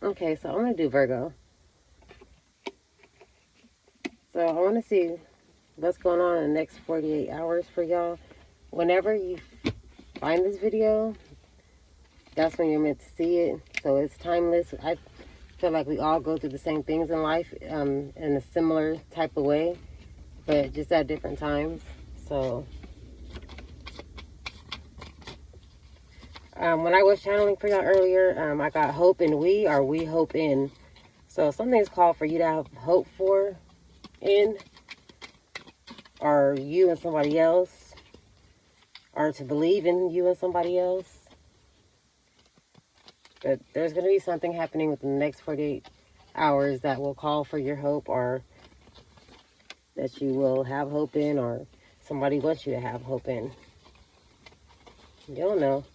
Okay, so I'm going to do Virgo. So I want to see what's going on in the next 48 hours for y'all. Whenever you find this video, that's when you're meant to see it. So it's timeless. I feel like we all go through the same things in life in a similar type of way, but just at different times. So when I was channeling for y'all earlier, I got hope in we, or we hope in. So something's called for you to have hope for in, or you and somebody else, or to believe in you and somebody else. But there's going to be something happening within the next 48 hours that will call for your hope, or that you will have hope in, or somebody wants you to have hope in. You don't know.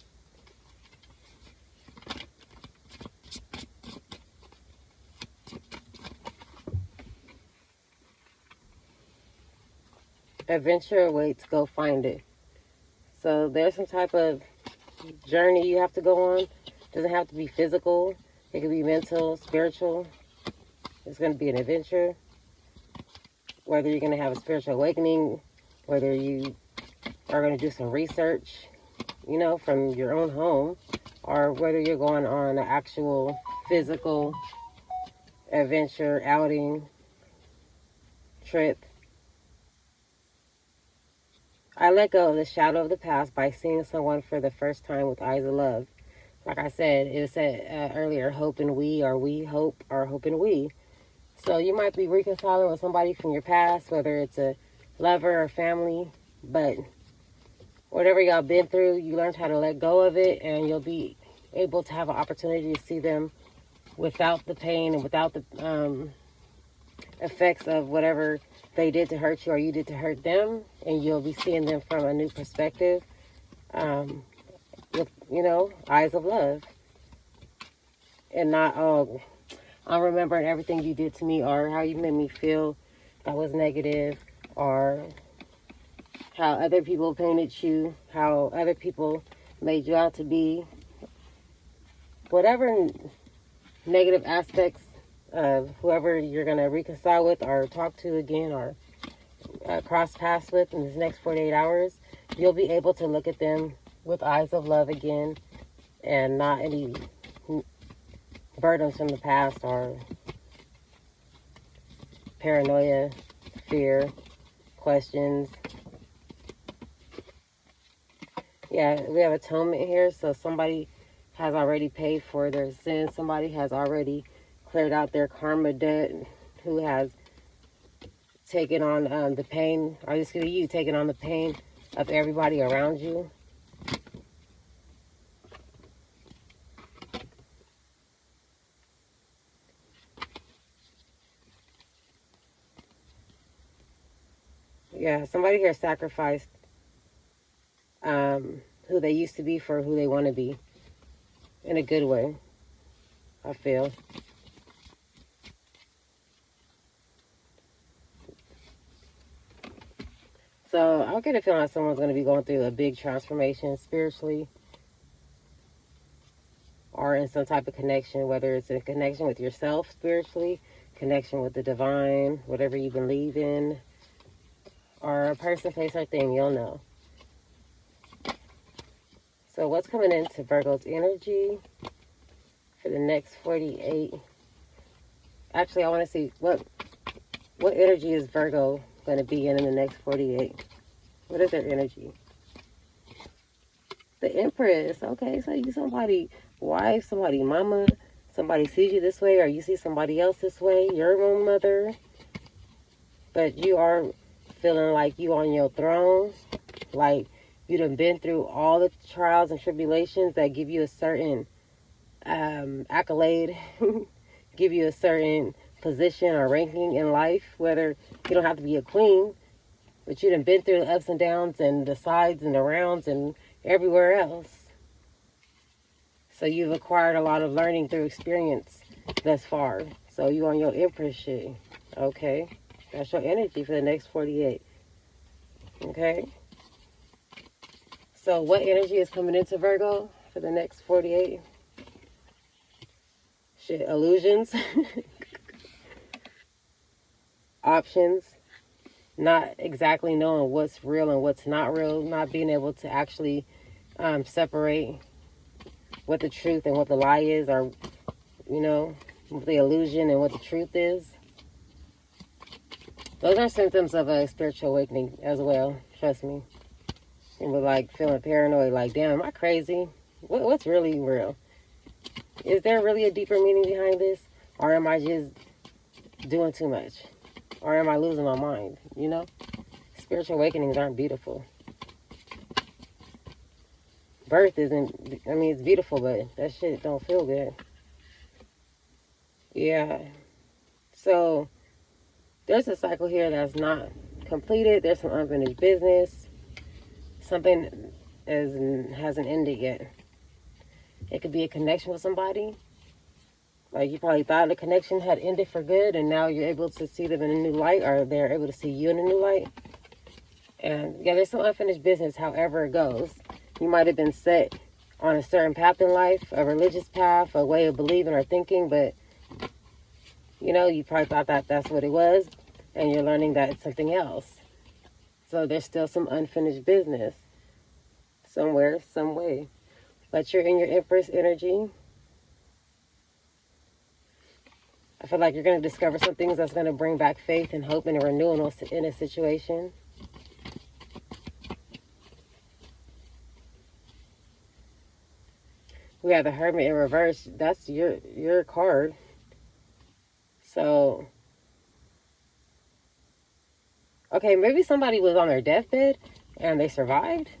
Adventure awaits, go find it. So there's some type of journey you have to go on. It doesn't have to be physical. It could be mental, spiritual. It's going to be an adventure. Whether you're going to have a spiritual awakening, whether you are going to do some research, you know, from your own home, or whether you're going on an actual physical adventure, outing, trip. I let go of the shadow of the past by seeing someone for the first time with eyes of love. Like I said, it said earlier, hope and we, or we hope, or hope and we. So you might be reconciling with somebody from your past, whether it's a lover or family, but whatever y'all been through, you learned how to let go of it, and you'll be able to have an opportunity to see them without the pain and without the effects of whatever they did to hurt you or you did to hurt them, and you'll be seeing them from a new perspective, with, you know, eyes of love, and not, oh, I'm remembering everything you did to me, or how you made me feel that was negative, or how other people painted you, how other people made you out to be. Whatever negative aspects of whoever you're going to reconcile with or talk to again, or cross paths with in this next 48 hours, you'll be able to look at them with eyes of love again, and not any burdens from the past, or paranoia, fear, questions. Yeah, we have atonement here, so somebody has already paid for their sins. Somebody has already cleared out their karma debt, who has taken on the pain, or this could be you taking on the pain of everybody around you. Yeah, somebody here sacrificed who they used to be for who they want to be, in a good way, I feel. So I'll get a feeling like someone's going to be going through a big transformation spiritually, or in some type of connection, whether it's a connection with yourself spiritually, connection with the divine, whatever you believe in, or a person, place, or thing, you'll know. So what's coming into Virgo's energy for the next 48? Actually, I want to see what energy is Virgo going to be in the next 48. What is their energy? The Empress. Okay, so you somebody wife, somebody mama, somebody sees you this way, or you see somebody else this way, your own mother, but you are feeling like you on your throne, like you done been through all the trials and tribulations that give you a certain accolade, give you a certain position or ranking in life, whether you don't have to be a queen, but you done been through the ups and downs and the sides and the rounds and everywhere else. So you've acquired a lot of learning through experience thus far. So you on your Empress shit. Okay. That's your energy for the next 48. Okay. So what energy is coming into Virgo for the next 48? shit, illusions, options, not exactly knowing what's real and what's not real, not being able to actually separate what the truth and what the lie is, or, you know, what the illusion and what the truth is. Those are symptoms of a spiritual awakening as well, trust me. And with like feeling paranoid, like, damn, am I crazy? What's really real? Is there really a deeper meaning behind this? Or am I just doing too much? Or am I losing my mind? You know? Spiritual awakenings aren't beautiful. Birth isn't, I mean, it's beautiful, but that shit don't feel good. Yeah. So, there's a cycle here that's not completed. There's some unfinished business. Something hasn't ended yet. It could be a connection with somebody. Like, you probably thought the connection had ended for good, and now you're able to see them in a new light, or they're able to see you in a new light. And yeah, there's some unfinished business, however it goes. You might have been set on a certain path in life, a religious path, a way of believing or thinking, but, you know, you probably thought that that's what it was, and you're learning that it's something else. So there's still some unfinished business somewhere, some way. But you're in your Empress energy. I feel like you're going to discover some things that's going to bring back faith and hope and a renewal in a situation. We have the Hermit in reverse. That's your card. So, okay, maybe somebody was on their deathbed and they survived.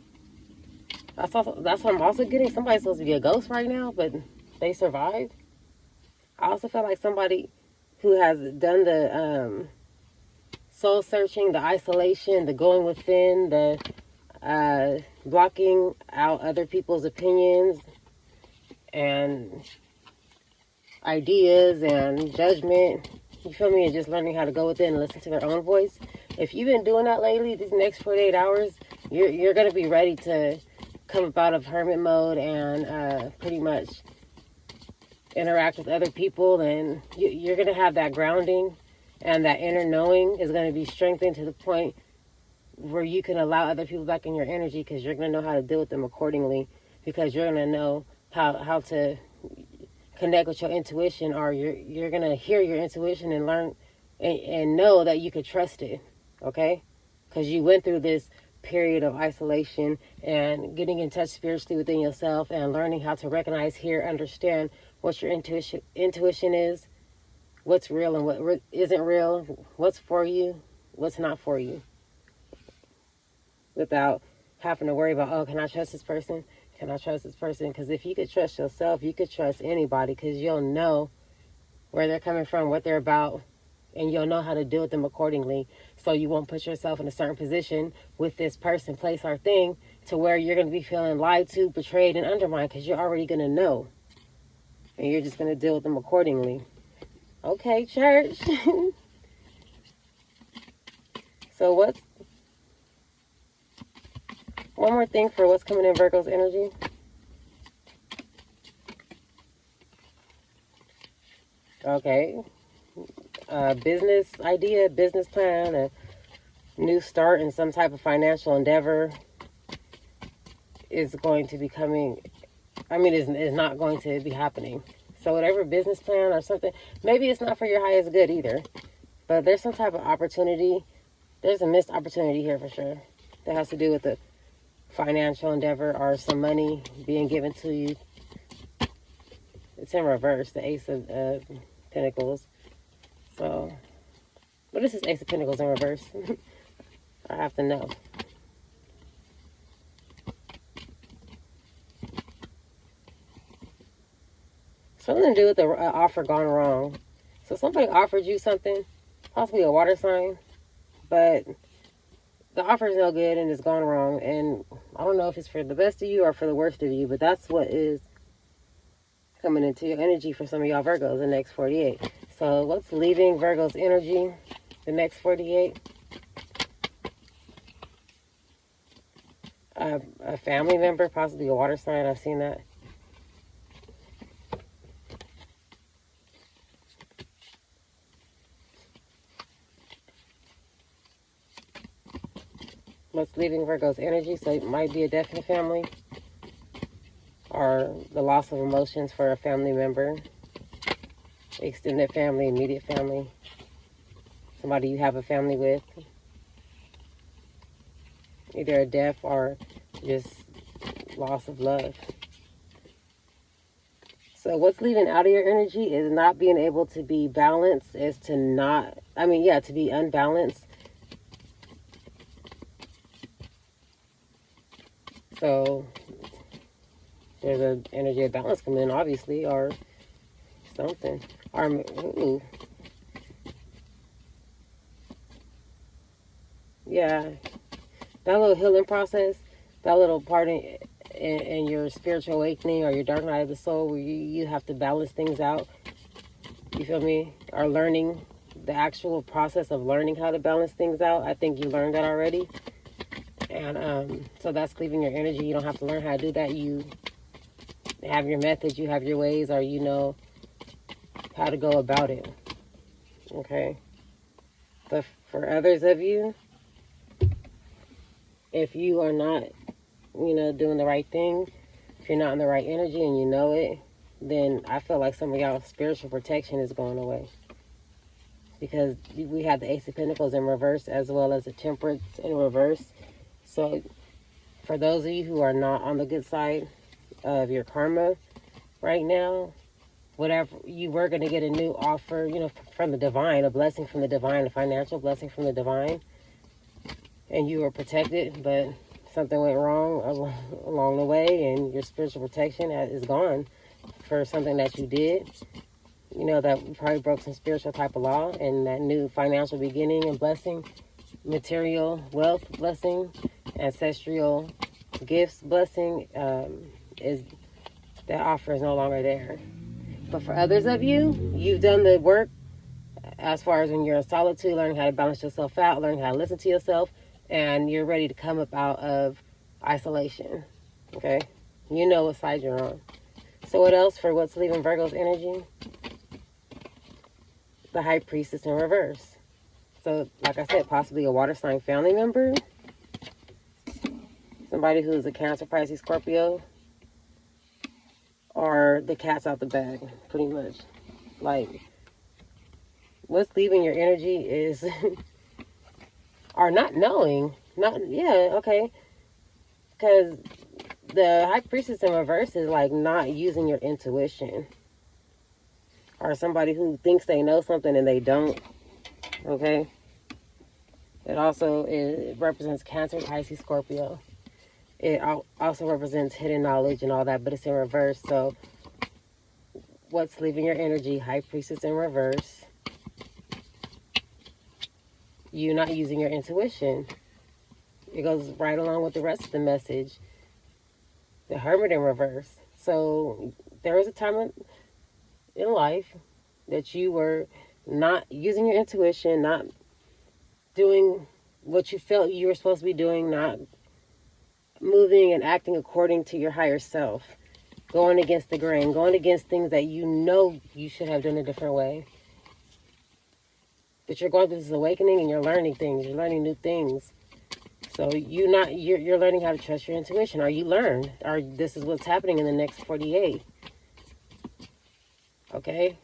That's what I'm also getting. Somebody's supposed to be a ghost right now, but they survived. I also feel like somebody who has done the soul searching, the isolation, the going within, the blocking out other people's opinions and ideas and judgment. You feel me? And just learning how to go within and listen to their own voice. If you've been doing that lately, these next 48 hours, you're going to be ready to come up out of hermit mode and pretty much interact with other people, and you're going to have that grounding, and that inner knowing is going to be strengthened to the point where you can allow other people back in your energy, because you're going to know how to deal with them accordingly, because you're going to know how to connect with your intuition, or you're going to hear your intuition and learn and know that you could trust it, okay? Because you went through this period of isolation and getting in touch spiritually within yourself and learning how to recognize, hear, understand what your intuition is, what's real and what isn't real, what's for you, what's not for you, without having to worry about, oh, can I trust this person? Can I trust this person? Because if you could trust yourself, you could trust anybody, because you'll know where they're coming from, what they're about, and you'll know how to deal with them accordingly. So you won't put yourself in a certain position with this person, place, or thing to where you're going to be feeling lied to, betrayed, and undermined, because you're already going to know. And you're just going to deal with them accordingly. Okay, church. So what's one more thing for what's coming in Virgo's energy? Okay. Business idea, business plan, a new start in some type of financial endeavor is going to be coming. I mean, is not going to be happening. So whatever business plan or something, maybe it's not for your highest good either, but there's some type of opportunity. There's a missed opportunity here for sure that has to do with the financial endeavor or some money being given to you. It's in reverse, the Ace of Pentacles. So, but this is Ace of Pentacles in reverse. I have to know. Something to do with the offer gone wrong. So somebody offered you something, possibly a water sign, but the offer is no good and it's gone wrong. And I don't know if it's for the best of you or for the worst of you, but that's what is coming into your energy for some of y'all Virgos the next 48. So what's leaving Virgo's energy the next 48? A family member, possibly a water sign. I've seen that. What's leaving Virgo's energy? So it might be a death in the family, or the loss of emotions for a family member, extended family, immediate family, somebody you have a family with. Either a death or just loss of love. So what's leaving out of your energy is not being able to be balanced, is to not, to be unbalanced. So there's an energy of balance coming in, obviously, or something. Or, ooh. Yeah, that little healing process, that little part in your spiritual awakening or your dark night of the soul where you have to balance things out, you feel me? Or learning, the actual process of learning how to balance things out. I think you learned that already. And so that's cleaving your energy. You don't have to learn how to do that. You have your methods, you have your ways, or you know how to go about it. Okay? But for others of you, if you are not, doing the right thing, if you're not in the right energy and you know it, then I feel like some of y'all's spiritual protection is going away. Because we have the Ace of Pentacles in reverse as well as the Temperance in reverse. So for those of you who are not on the good side of your karma right now, whatever, you were going to get a new offer, from the divine, a blessing from the divine, a financial blessing from the divine, and you were protected, but something went wrong along the way, and your spiritual protection is gone for something that you did. That you probably broke some spiritual type of law, and that new financial beginning and blessing, material wealth blessing, ancestral gifts blessing, is that offer is no longer there. But for others of you, you've done the work as far as when you're in solitude, learning how to balance yourself out, learning how to listen to yourself, and you're ready to come up out of isolation. Okay? You know what side you're on. So what else for what's leaving Virgo's energy? The High Priestess in reverse. So, like I said, possibly a water sign family member. Somebody who's a Cancer, Pisces, Scorpio. Or the cat's out the bag, pretty much. Like, what's leaving your energy is, or not knowing. Okay. Because the High Priestess in reverse is like not using your intuition. Or somebody who thinks they know something and they don't. Okay. It represents Cancer, Pisces, Scorpio. It also represents hidden knowledge and all that, but it's in reverse. So what's leaving your energy? High Priestess in reverse. You not using your intuition. It goes right along with the rest of the message. The Hermit in reverse. So there was a time in life that you were not using your intuition, not doing what you felt you were supposed to be doing, not moving and acting according to your higher self, going against the grain, going against things that you know you should have done a different way. But you're going through this awakening and you're learning things, you're learning new things. So you're learning how to trust your intuition, or you learn, or this is what's happening in the next 48. Okay?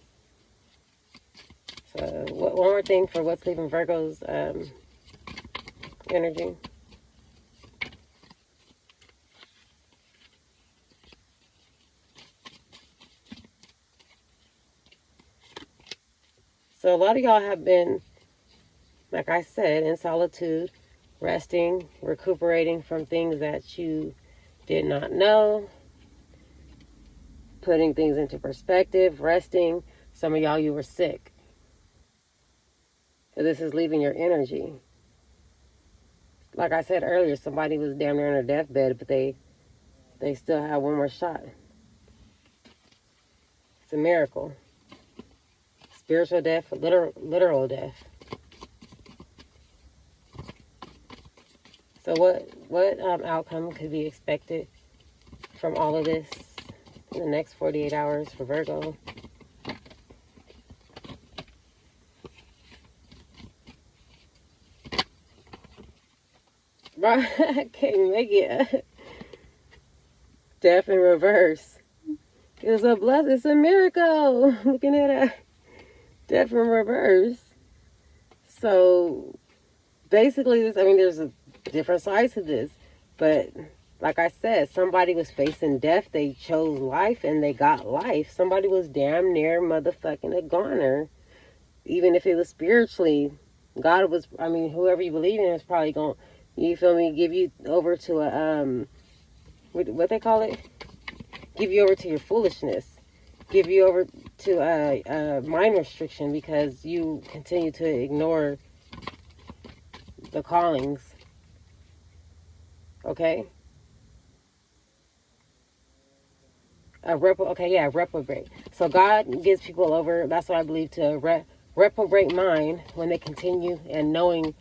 So one more thing for what's leaving Virgo's energy. So a lot of y'all have been, like I said, in solitude, resting, recuperating from things that you did not know, putting things into perspective, resting. Some of y'all, you were sick. So this is leaving your energy. Like I said earlier, somebody was damn near on their deathbed, but they still have one more shot. It's a miracle. Spiritual death, literal death. So what outcome could be expected from all of this in the next 48 hours for Virgo? Right? I can't make it. Death in reverse. It's a blessing. It's a miracle. Looking at that. Death in reverse. So basically, this. I mean, there's a different sides to this, but like I said, somebody was facing death. They chose life, and they got life. Somebody was damn near motherfucking a goner, even if it was spiritually. God was. I mean, whoever you believe in is probably going. You feel me? Give you over to a what they call it? Give you over to your foolishness. Give you over to a mind restriction because you continue to ignore the callings. Okay? Reprobate. So God gives people over, that's what I believe, to a reprobate mind when they continue and knowing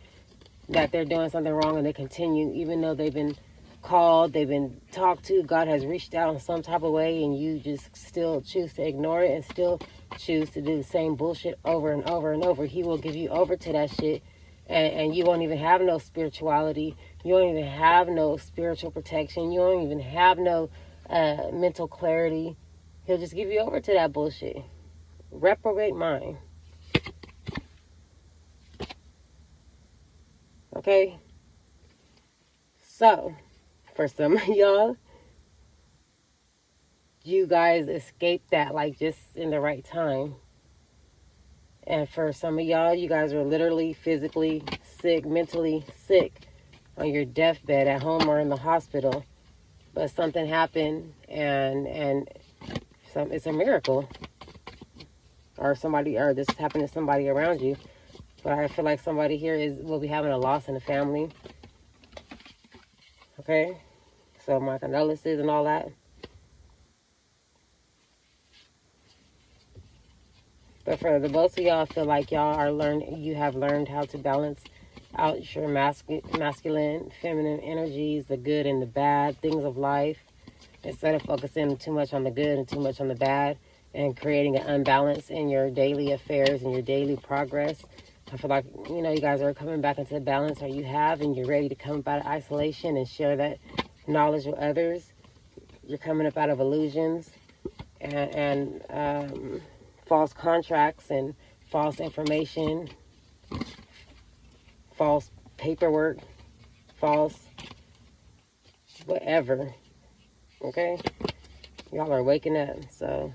that they're doing something wrong and they continue, even though they've been called, they've been talked to, God has reached out in some type of way, and you just still choose to ignore it and still choose to do the same bullshit over and over and over. He will give you over to that shit, and you won't even have no spirituality. You won't even have no spiritual protection. You won't even have no mental clarity. He'll just give you over to that bullshit. Reprobate mind. Okay? So, for some of y'all, you guys escaped that like just in the right time. And for some of y'all, you guys are literally physically sick, mentally sick on your deathbed at home or in the hospital. But something happened and it's a miracle. Or this happened to somebody around you. But I feel like somebody here will be having a loss in the family. Okay? So my condolences and all that. But for the most of y'all, I feel like you have learned how to balance out your masculine, feminine energies, the good and the bad, things of life, instead of focusing too much on the good and too much on the bad, and creating an unbalance in your daily affairs and your daily progress. I feel like, you guys are coming back into the balance that you have, and you're ready to come up out of isolation and share that knowledge with others. You're coming up out of illusions and false contracts and false information, false paperwork, false whatever. Okay? Y'all are waking up. So